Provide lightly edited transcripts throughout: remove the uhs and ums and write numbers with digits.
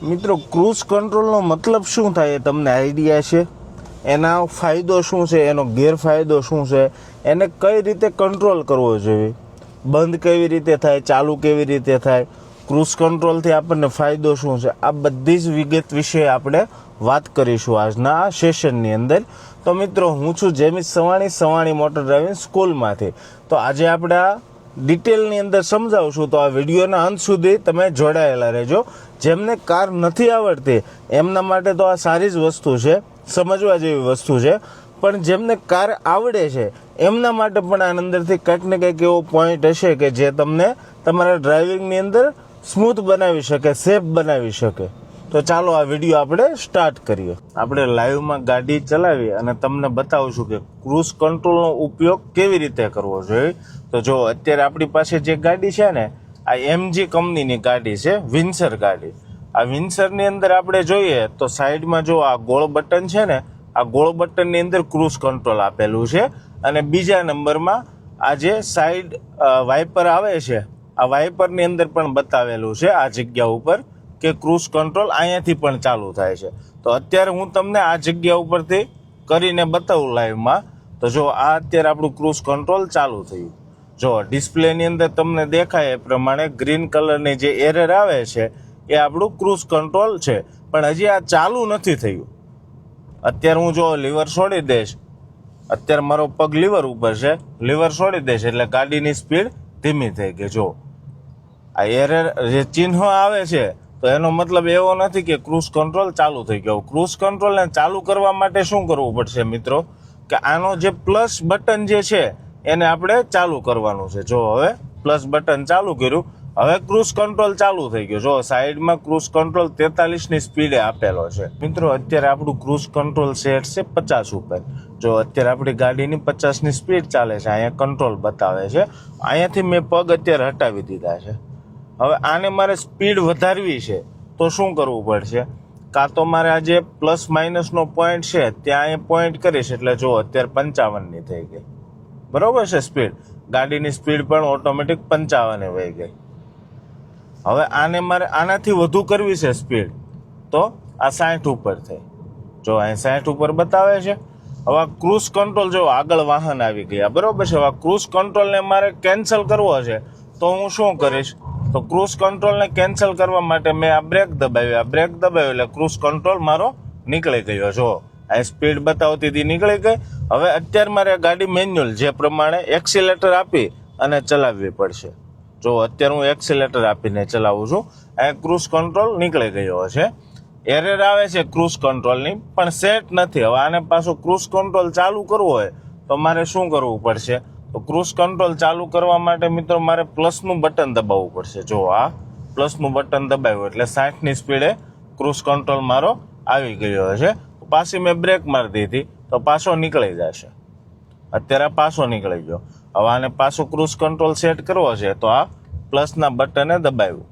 મિત્રો ક્રૂઝ કંટ્રોલનો મતલબ શું થાય એ તમને આઈડિયા છે? એના ફાયદો શું છે, એનો ગેરફાયદો શું છે, એને કઈ રીતે કંટ્રોલ કરવો જોઈએ, બંધ કેવી રીતે થાય, ચાલુ કેવી રીતે થાય, ક્રૂઝ કંટ્રોલથી આપણને ફાયદો શું છે, આ બધી જ વિગત વિશે આપણે વાત કરીશું આજના આ સેશનની અંદર. તો મિત્રો, હું છું જેમિત સવાણી, સવાણી મોટર ડ્રાઇવિંગ સ્કૂલમાંથી. તો આજે આપણે આ ડિટેલની અંદર સમજાવશું, તો આ વિડીયોના અંત સુધી તમે જોડાયેલા રહેજો. જેમને કાર નથી આવડતી એમના માટે તો આ સારી જ વસ્તુ છે, સમજવા જેવી વસ્તુ છે. પણ જેમને કાર આવડે છે એમના માટે પણ આ અંદરથી કંઈક ને કંઈક એવો પોઈન્ટ હશે કે જે તમને તમારા ડ્રાઇવિંગની અંદર સ્મૂથ બનાવી શકે, સેફ બનાવી શકે. તો ચાલો આ વિડીયો આપણે સ્ટાર્ટ કરીએ. આપણે લાઈવમાં ગાડી ચલાવી અને તમને બતાવશું કે ક્રૂઝ કંટ્રોલનો ઉપયોગ કેવી રીતે કરવો જોઈએ. તો જો અત્યારે આપણી પાસે જે ગાડી છે ને, આ MG કંપનીની ગાડી છે, વિન્સર ગાડી. આ વિન્સરની અંદર આપણે જોઈએ તો સાઈડમાં જો આ ગોળ બટન છે ને, આ ગોળ બટનની અંદર ક્રૂઝ કંટ્રોલ આપેલું છે. અને બીજા નંબરમાં આ જે સાઈડ વાઇપર આવે છે, આ વાઇપરની અંદર પણ બતાવેલું છે આ જગ્યા ઉપર કે ક્રૂઝ કંટ્રોલ અહીંયાથી પણ ચાલુ થાય છે. તો અત્યારે હું તમને આ જગ્યા ઉપરથી કરીને બતાવું લાઈવમાં. તો જો આ અત્યારે આપણું ક્રૂઝ કંટ્રોલ ચાલુ થયું. જો ડિસ્પ્લેની અંદર તમને દેખાય એ પ્રમાણે ગ્રીન કલરની જે એરર આવે છે એ આપણું ક્રૂઝ કંટ્રોલ છે. પણ હજી આ ચાલુ નથી થયું. અત્યારે હું જો લીવર છોડી દઈશ, અત્યારે મારો પગ લીવર ઉપર છે, લીવર છોડી દઈશ એટલે ગાડીની સ્પીડ ધીમી થઈ ગઈ. જો આ એરર જે ચિહ્ન આવે છે તો એનો મતલબ એવો નથી કે ક્રૂઝ કંટ્રોલ ચાલુ થઈ ગયો. ક્રૂઝ કંટ્રોલને ચાલુ કરવા માટે શું કરવું પડશે મિત્રો, કે આનો જે પ્લસ બટન જે છે એને આપણે ચાલુ કરવાનું છે. જો હવે પ્લસ બટન ચાલુ કર્યું, હવે ક્રૂઝ કંટ્રોલ ચાલુ થઈ ગયો. જો સાઈડમાં ક્રૂઝ કંટ્રોલ 43ની સ્પીડે આપેલો છે. મિત્રો, અત્યારે આપણું ક્રૂઝ કંટ્રોલ સેટ છે 50 ઉપર. જો અત્યારે આપણી ગાડીની 50ની સ્પીડ ચાલે છે, અહીંયા કંટ્રોલ બતાવે છે. અહીંયાથી મેં પગ અત્યારે હટાવી દીધા છે. હવે આને મારે સ્પીડ વધારવી છે તો શું કરવું પડશે? કાં તો મારે આ જે પ્લસ માઇનસનો પોઈન્ટ છે ત્યાં એ પોઈન્ટ કરીશ એટલે જો અત્યારે 55ની થઈ ગઈ, બરોબર છે સ્પીડ. ગાડીની સ્પીડ પણ ઓટોમેટિક 55 વહી ગઈ. હવે આને મારે આનાથી વધુ કરવી છે સ્પીડ, તો આ 60 ઉપર થઈ. જો અહીં 60 ઉપર બતાવે છે. હવે આ ક્રૂઝ કંટ્રોલ જો આગળ વાહન આવી ગયા, બરોબર છે. હવે આ ક્રૂઝ કંટ્રોલને મારે કેન્સલ કરવો છે તો હું શું કરીશ? તો ક્રૂઝ કંટ્રોલને કેન્સલ કરવા માટે મેં આ બ્રેક દબાવી. આ બ્રેક દબાવ્યું એટલે ક્રૂઝ કંટ્રોલ મારો નીકળી ગયો. જો આ સ્પીડ બતાવતી હતી, નીકળી ગઈ. હવે અત્યારે મારે ગાડી મેન્યુઅલ જે પ્રમાણે એક્સિલેટર આપી અને ચલાવવી પડશે. જો અત્યારે હું એક્સિલેટર આપીને ચલાવું છું, આ ક્રૂઝ કંટ્રોલ નીકળી ગયો છે. એરર આવે છે ક્રૂઝ કંટ્રોલની, પણ સેટ નથી. હવે આને પાછું ક્રૂઝ કંટ્રોલ ચાલુ કરવું હોય તો મારે શું કરવું પડશે? તો ક્રૂઝ કંટ્રોલ ચાલુ કરવા માટે મિત્રો મારે પ્લસનું બટન દબાવવું પડશે. જો આ પ્લસનું બટન દબાવ્યું એટલે 60ની સ્પીડે ક્રૂઝ કંટ્રોલ મારો આવી ગયો છે. પાછી મેં બ્રેક મારી દીધી તો પાછો નીકળી જશે. અત્યારે પાછો નીકળી ગયો. હવે આને પાછું ક્રૂઝ કંટ્રોલ સેટ કરવો છે તો આ પ્લસના બટને દબાવ્યું.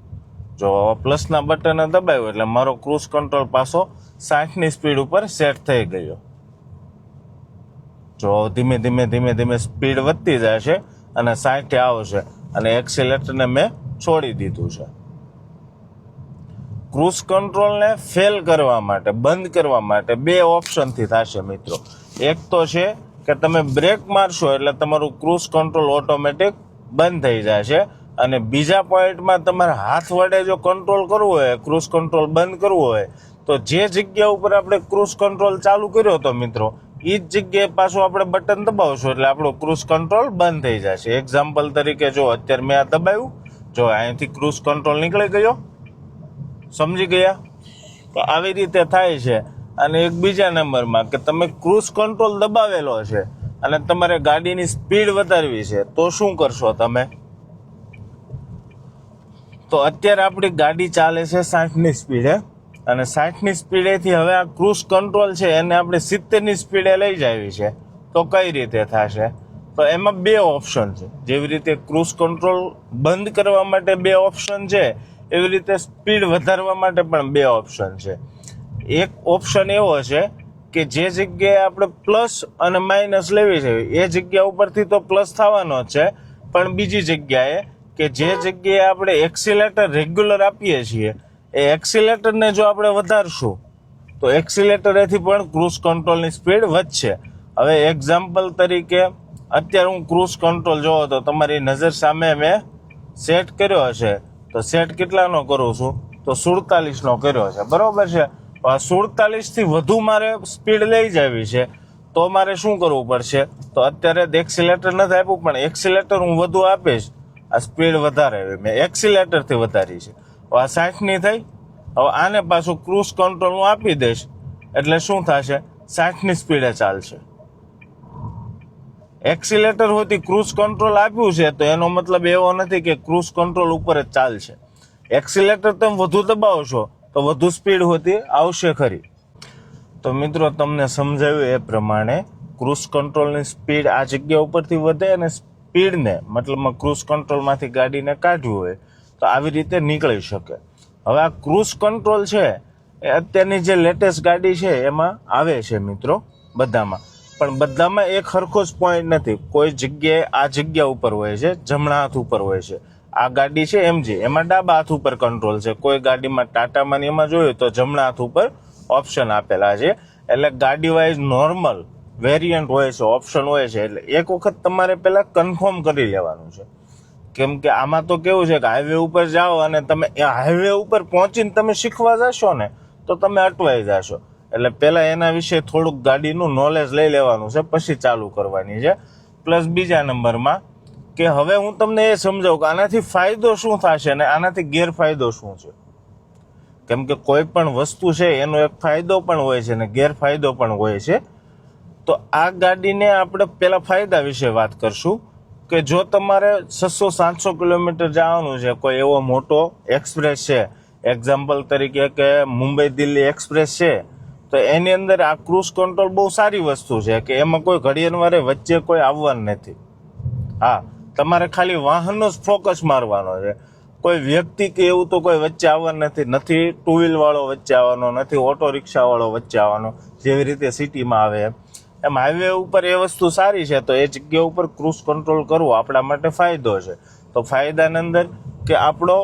જો પ્લસના બટને દબાવ્યું એટલે મારો ક્રૂઝ કંટ્રોલ પાછો 60ની સ્પીડ ઉપર સેટ થઈ ગયો. જો ધીમે ધીમે ધીમે ધીમે સ્પીડ વધતી જશે અને 60 આવશે અને એક્સિલેટરને મેં છોડી દીધું છે. ક્રૂઝ કંટ્રોલને ફેલ કરવા માટે, બંધ કરવા માટે બે ઓપ્શનથી થશે મિત્રો. એક તો છે કે તમે બ્રેક મારશો એટલે તમારું ક્રૂઝ કંટ્રોલ ઓટોમેટિક બંધ થઈ જશે. અને બીજા પોઈન્ટમાં તમારે હાથ વડે જો કંટ્રોલ કરવું હોય, ક્રૂઝ કંટ્રોલ બંધ કરવું હોય, તો જે જગ્યા ઉપર આપણે ક્રૂઝ કંટ્રોલ ચાલુ કર્યો હતો મિત્રો, એ જ જગ્યાએ પાછું આપણે બટન દબાવશું એટલે આપણો ક્રૂઝ કંટ્રોલ બંધ થઈ જશે. એક્ઝામ્પલ તરીકે જો અત્યારે મેં આ દબાવ્યું, જો અહીંથી ક્રૂઝ કંટ્રોલ નીકળી ગયો. સમજી ગયા? તો આવી રીતે થાય છે. અને એક બીજા નંબરમાં કે તમે ક્રૂઝ કંટ્રોલ દબાવેલો છે અને તમારે ગાડીની સ્પીડ વધારવી છે તો શું કરશો તમે? તો અત્યારે આપણી ગાડી ચાલે છે 60ની સ્પીડે અને 60ની સ્પીડેથી હવે આ ક્રૂઝ કંટ્રોલ છે એને આપણે 70ની સ્પીડે લઈ જવી છે. તો કઈ રીતે થશે? તો એમાં બે ઓપ્શન છે. જેવી રીતે ક્રૂઝ કંટ્રોલ બંધ કરવા માટે બે ઓપ્શન છે, એવી રીતે સ્પીડ વધારવા માટે પણ બે ઓપ્શન છે. એક ઓપ્શન એવો છે કે જે જગ્યાએ આપણે પ્લસ અને માઇનસ લેવી છે એ જગ્યા ઉપરથી તો પ્લસ થવાનો જ છે, પણ બીજી જગ્યાએ કે જે જગ્યાએ આપણે એક્સિલેટર રેગ્યુલર આપીએ છીએ એ એક્સિલેટરને જો આપણે વધારશું તો એક્સિલેટરેથી પણ ક્રૂઝ કંટ્રોલની સ્પીડ વધશે. હવે એક્ઝામ્પલ તરીકે અત્યારે હું ક્રૂઝ કંટ્રોલ જોવો તો તમારી નજર સામે મેં સેટ કર્યો હશે, તો સેટ કેટલાનો કરું છું તો 47નો કર્યો છે, બરોબર છે. 47થી વધુ મારે સ્પીડ લઈ જવી છે તો મારે શું કરવું પડશે, તો અત્યારે એક્સિલેટર નથી આપ્યું પણ એક્સિલેટર હું વધુ આપીશ, આ સ્પીડ વધારે મેં એક્સિલેટરથી વધારી છે. આ 60ની થઈ. હવે આને પાછું ક્રૂઝ કંટ્રોલ હું આપી દઈશ એટલે શું થશે, 60ની સ્પીડે ચાલશે. એક્સિલેટર હોતી ક્રૂઝ કંટ્રોલ આપ્યું છે તો એનો મતલબ એવો નથી કે ક્રૂઝ કંટ્રોલ ઉપર જ ચાલશે. એક્સિલેટર તમે વધુ દબાવશો તો વધુ સ્પીડ હોતી આવશે ખરી. તો મિત્રો તમને સમજાવ્યું એ પ્રમાણે ક્રૂઝ કંટ્રોલની સ્પીડ આ જગ્યા ઉપરથી વધે અને સ્પીડને મતલબમાં ક્રૂઝ કંટ્રોલમાંથી ગાડીને કાઢવી હોય તો આવી રીતે નીકળી શકે. હવે આ ક્રૂઝ કંટ્રોલ છે એ અત્યારની જે લેટેસ્ટ ગાડી છે એમાં આવે છે મિત્રો, બધામાં. પણ બધામાં એક સરખો જ પોઈન્ટ નથી. કોઈ જગ્યાએ આ જગ્યા ઉપર હોય છે, જમણા હાથ ઉપર હોય છે. આ ગાડી છે MG, એમાં ડાબા હાથ ઉપર કંટ્રોલ છે. કોઈ ગાડીમાં ટાટામાં એમાં જોયું તો જમણા હાથ ઉપર ઓપ્શન આપેલા છે. એટલે ગાડી વાઇઝ નોર્મલ વેરિયન્ટ હોય છે, ઓપ્શન હોય છે. એટલે એક વખત તમારે પહેલાં કન્ફર્મ કરી લેવાનું છે. કેમ કે આમાં તો કેવું છે કે હાઈવે ઉપર જાઓ અને તમે હાઈવે ઉપર પહોંચીને તમે શીખવા જશો ને તો તમે અટવાઈ જશો. એટલે પહેલાં એના વિશે થોડુંક ગાડીનું નોલેજ લઈ લેવાનું છે, પછી ચાલુ કરવાની છે. પ્લસ બીજા નંબરમાં કે હવે હું તમને એ સમજાવું કે આનાથી ફાયદો શું થશે અને આનાથી ગેરફાયદો શું છે. કેમ કે કોઈ પણ વસ્તુ છે એનો એક ફાયદો પણ હોય છે અને ગેરફાયદો પણ હોય છે. તો આ ગાડીને આપણે પહેલાં ફાયદા વિશે વાત કરશું કે જો તમારે 600-700 કિલોમીટર જવાનું છે, કોઈ એવો મોટો એક્સપ્રેસ છે, એક્ઝામ્પલ તરીકે કે મુંબઈ દિલ્હી એક્સપ્રેસ છે, તો એની અંદર આ ક્રૂઝ કંટ્રોલ બહુ સારી વસ્તુ છે કે એમાં કોઈ ઘડિયાળવારે વચ્ચે કોઈ આવવાનું નથી. હા, તમારે ખાલી વાહનનો જ ફોકસ મારવાનો છે. કોઈ વ્યક્તિ કે એવું તો કોઈ વચ્ચે આવવાનું નથી. નથી ટુ વ્હીલ વાળો વચ્ચે આવવાનો, નથી ઓટો રિક્ષા વાળો વચ્ચે આવવાનો, જેવી રીતે સિટીમાં આવે એમ હાઈવે ઉપર એ વસ્તુ સારી છે. તો એ જગ્યા ઉપર ક્રૂઝ કંટ્રોલ કરવો આપણા માટે ફાયદો છે. તો ફાયદાની અંદર કે આપણો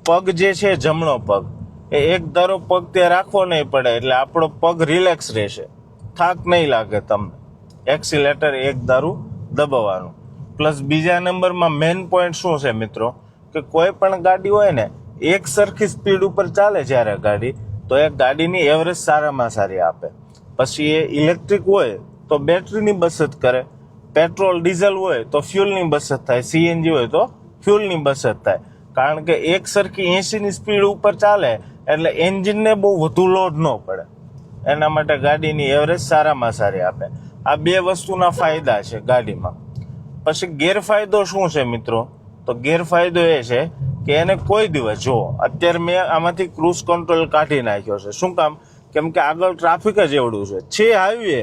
પગ જે છે, જમણો પગ, એ એક ધારો પગ ત્યાં રાખવો નહીં પડે, એટલે આપણો પગ રિલેક્સ રહેશે, થાક નહીં લાગે તમને. એક્સિલેટર એક ધારું દબાવવાનું. પ્લસ બીજા નંબરમાં મેઇન પોઈન્ટ શું છે મિત્રો, કે કોઈ પણ ગાડી હોય ને એક સરખી સ્પીડ ઉપર ચાલે જ્યારે ગાડી, તો એ ગાડીની એવરેજ સારામાં સારી આપે. પછી એ ઇલેક્ટ્રિક હોય તો બેટરીની બચત કરે, પેટ્રોલ ડીઝલ હોય તો ફ્યુલની બચત થાય, CNG હોય તો ફ્યુલની બચત થાય. કારણ કે એક સરખી 80ની સ્પીડ ઉપર ચાલે એટલે એન્જિનને બહુ વધુ લોડ ન પડે, એના માટે ગાડીની એવરેજ સારામાં સારી આપે. આ બે વસ્તુના ફાયદા છે ગાડીમાં. પછી ગેરફાયદો શું છે મિત્રો, તો ગેરફાયદો એ છે કે એને કોઈ દિવસ જુઓ, અત્યારે મેં આમાંથી ક્રૂઝ કંટ્રોલ કાઢી નાખ્યો છે. શું કામ? કેમ કે આગળ ટ્રાફિક જ એવડું છે હાઈવે,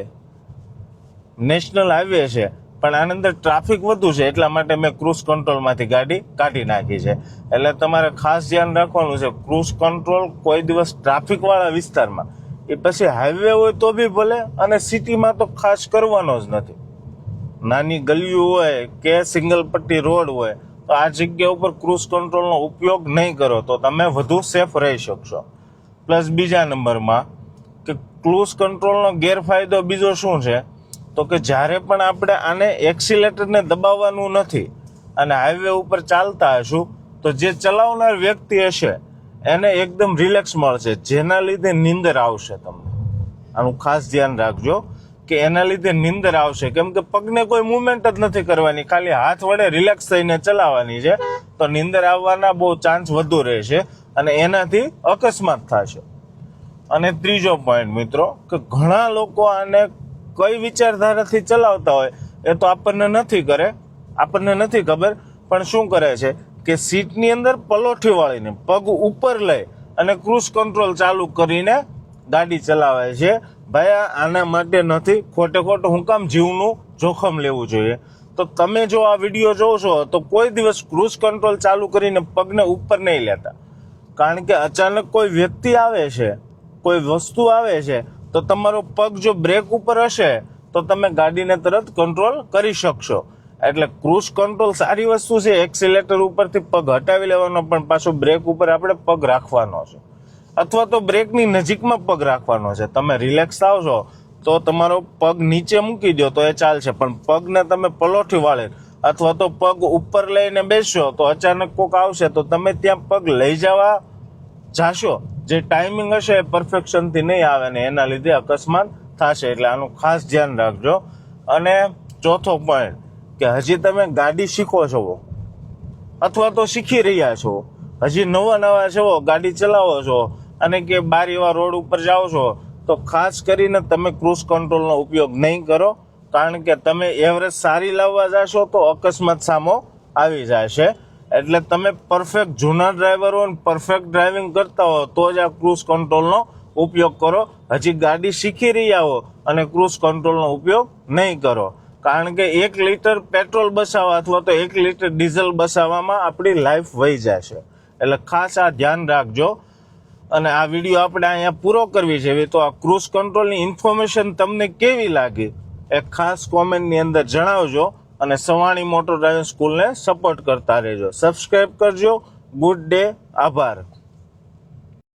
નેશનલ હાઈવે છે, પણ આની અંદર ટ્રાફિક વધુ છે, એટલા માટે મેં ક્રૂઝ કંટ્રોલમાંથી ગાડી કાઢી નાખી છે. એટલે તમારે ખાસ ધ્યાન રાખવાનું છે, ક્રૂઝ કંટ્રોલ કોઈ દિવસ ટ્રાફિકવાળા વિસ્તારમાં, એ પછી હાઈવે હોય તો બી ભલે, અને સિટીમાં તો ખાસ કરવાનો જ નથી. નાની ગલીઓ હોય કે સિંગલ પટ્ટી રોડ હોય તો આ જગ્યા ઉપર ક્રૂઝ કંટ્રોલનો ઉપયોગ નહીં કરો તો તમે વધુ સેફ રહી શકશો. પ્લસ બીજા નંબરમાં કે ક્રૂઝ કંટ્રોલનો ગેરફાયદો બીજો શું છે, તો કે જ્યારે પણ આપણે આને એક્સિલેટરને દબાવવાનું નથી અને હાઈવે ઉપર ચાલતા હશું તો જે ચલાવનાર વ્યક્તિ હશે એને એકદમ રિલેક્સ મળશે, જેના લીધે નીંદર આવશે તમને. આનું ખાસ ધ્યાન રાખજો કે એના લીધે નીંદર આવશે. કેમ કે પગને કોઈ મુવમેન્ટ જ નથી કરવાની, ખાલી હાથ વડે રિલેક્સ થઈને ચલાવવાની છે, તો નીંદર આવવાના બહુ ચાન્સ વધુ રહેશે અને એનાથી અકસ્માત થશે. અને ત્રીજો પોઈન્ટ મિત્રો, કે ઘણા લોકો આને કઈ વિચારધારાથી ચલાવતા હોય એ તો આપણને નથી ખબર, પણ શું કરે છે કે સીટની અંદર પલોઠી વાળીને પગ ઉપર લઈ અને ક્રૂઝ કંટ્રોલ ચાલુ કરીને ગાડી ચલાવે છે. ભાઈ આના માટે નથી, ખોટું હું કામ જીવનું જોખમ લેવું જોઈએ. તો તમે જો આ વિડીયો જોશો તો કોઈ દિવસ ક્રૂઝ કંટ્રોલ ચાલુ કરીને પગને ઉપર નહીં લેતા. કારણ કે અચાનક કોઈ વ્યક્તિ આવે છે, કોઈ વસ્તુ આવે છે, તો તમારો પગ જો બ્રેક ઉપર હશે તો તમે ગાડીને તરત કંટ્રોલ કરી શકશો. એટલે ક્રૂઝ કંટ્રોલ સારી વસ્તુ છે, એક્સિલેટર ઉપરથી પગ હટાવી લેવાનો, પણ પાછો બ્રેક ઉપર આપણે પગ રાખવાનો છે. અથવા તો બ્રેકની નજીકમાં પગ રાખવાનો છે. તમે રિલેક્સ આવશો તો તમારો પગ નીચે મૂકી દો તો એ ચાલશે, પણ પગને તમે પલોઠી વાળે અથવા તો પગ ઉપર લઈને બેસશો તો અચાનક કોક આવશે તો તમે ત્યાં પગ લઈ જવા જાશો, જે ટાઈમિંગ હશે એ પરફેક્શનથી નહીં આવે ને એના લીધે અકસ્માત થશે. એટલે આનું ખાસ ધ્યાન રાખજો. અને ચોથો પોઈન્ટ કે હજી તમે ગાડી શીખો છો અથવા તો શીખી રહ્યા છો, હજી નવા છો, ગાડી ચલાવો છો અને કે બાર એવા રોડ ઉપર જાઓ છો તો ખાસ કરીને તમે ક્રૂઝ કંટ્રોલનો ઉપયોગ નહીં કરો, કારણ કે તમે એવરેજ સારી લાવવા જશો તો અકસ્માત સામો આવી જશે. એટલે તમે પરફેક્ટ જૂના ડ્રાઈવર હો, પરફેક્ટ ડ્રાઇવિંગ કરતા હો તો જ આ ક્રૂઝ કંટ્રોલનો ઉપયોગ કરો. હજી ગાડી શીખી રહ્યા હો અને ક્રૂઝ કંટ્રોલનો ઉપયોગ નહીં કરો, કારણ કે 1 લીટર પેટ્રોલ બસાવવા અથવા તો 1 લીટર ડીઝલ બસાવવામાં આપણી લાઈફ વહી જશે. એટલે ખાસ આ ધ્યાન રાખજો. અને આ વિડીયો આપણે અહીંયા પૂરો કરવી છે તો આ ક્રૂઝ કંટ્રોલની ઇન્ફોર્મેશન તમને કેવી લાગી એ ખાસ કોમેન્ટની અંદર જણાવજો. અને સવાણી મોટર ડ્રાઇવિંગ સ્કૂલને સપોર્ટ કરતા રહેજો. સબસ્ક્રાઈબ કરજો. Good day. આભાર.